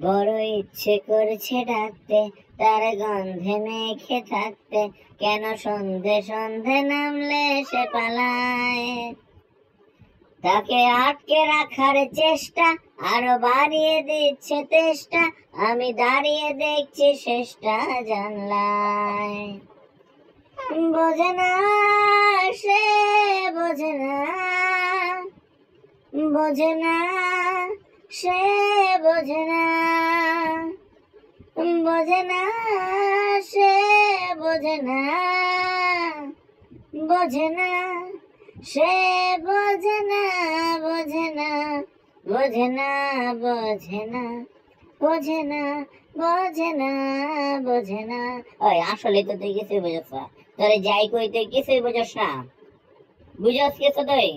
বড় ইচ্ছে করছে ডাকতে, তার গন্ধে মেখে থাকতে, কেন সন্ধে সন্ধে নামলে সে পালায়। তাকে আটকে রাখার চেষ্টা আরো বাড়িয়ে দিচ্ছে তেষ্টা, আমি দাঁড়িয়ে দেখছি শেষটা জানলায়। বোঝে না সে, বোঝে না, বোঝে না সে, বোঝে না, বোঝে না সে, বোঝে না, বোঝে না সে, বোঝে না, বোঝে না, বোঝে না, বোঝে না, বোঝে না, বোঝে না, বোঝে না। ওই আসলে তো তুই কিছুই বুঝছ না, তোরে যাই কই তুই কিছুই বুঝস না। বুঝস কিছু তুই?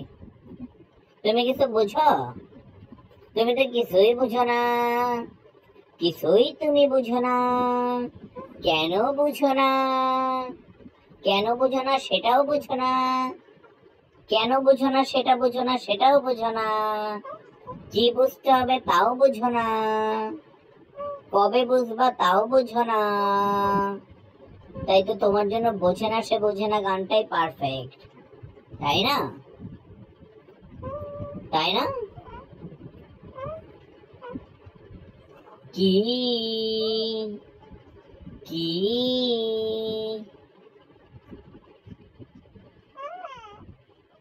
তুমি কিছু বুঝো? তুমি তো কিছুই বুঝো না, কিছুই তুমি বুঝো না। কেন বুঝো না? কেন বুঝো না সেটাও বুঝো না, কেন বুঝো না সেটা বুঝো না, সেটাও বুঝো না, কি বুঝতে হবে তাও বুঝো না, কবে বুঝবা তাও বুঝো না। তাই তো তোমার জন্য বোঝে না সে বোঝে না গানটাই পারফেক্ট, তাই না? তাই না? কি কি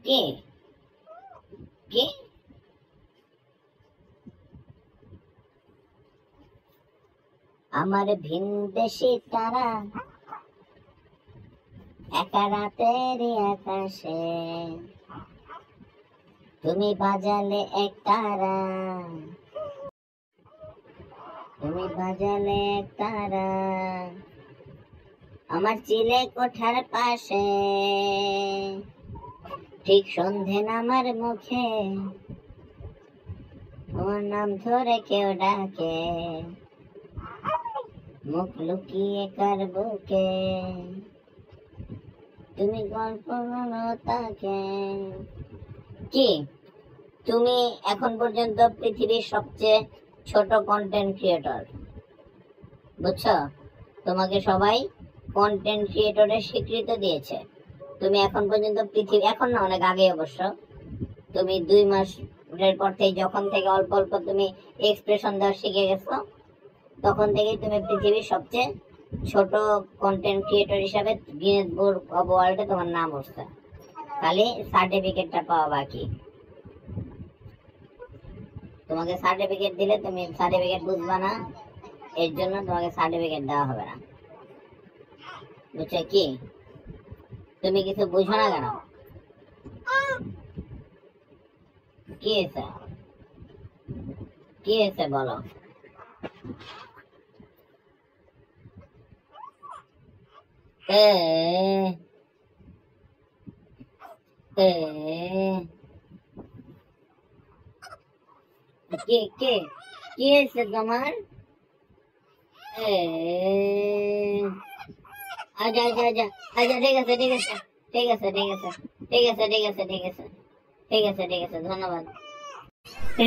কে কে আমার ভিনদেশী তারা একা রাতের আকাশে, তুমি বাজালে এক তারা, তুমি বাজালে এক তারা, আমার চিলে কোঠার পাশে, ঠিক সন্ধে নামার মুখে তোমার নাম ধরে কেউ ডাকে, মুখ লুকিয়ে কার বুকে তুমি গল্প বলো তাকে। কি তুমি এখন পর্যন্ত পৃথিবীর সবচেয়ে ছোট কন্টেন্ট ক্রিয়েটর, বুঝছো? তোমাকে সবাই কন্টেন্ট ক্রিয়েটরের স্বীকৃতি দিয়েছে। তুমি এখন পর্যন্ত পৃথিবী, এখন না অনেক আগে অবশ্য, তুমি 2 মাসের পর থেকে যখন থেকে অল্প অল্প তুমি এক্সপ্রেশন দেওয়া শিখে গেছো, তখন থেকেই তুমি পৃথিবীর সবচেয়ে ছোট কন্টেন্ট ক্রিয়েটর হিসাবে গিনেস বুক অফ ওয়ার্ল্ডে তোমার নাম উঠছে। খালি সার্টিফিকেটটা পাওয়া বাকি। তোমাকে সার্টিফিকেট দিলে তুমি সার্টিফিকেট বুঝবা না, এর জন্য তোমাকে সার্টিফিকেট দেওয়া হবে না, বুঝছো? কি তুমি কিছু বুঝো না কেন? কি হয়েছে, কি হয়েছে বলো? এ এ কে কে কি হয়েছে তোমার? আচ্ছা আচ্ছা আচ্ছা আচ্ছা, ঠিক আছে ঠিক আছে ঠিক আছে ঠিক আছে ঠিক আছে ঠিক আছে ঠিক আছে ঠিক আছে ঠিক আছে, ধন্যবাদ।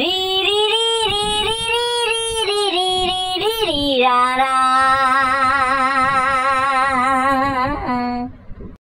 রি রি রি রি রি রি রি রি রি রি রা রা।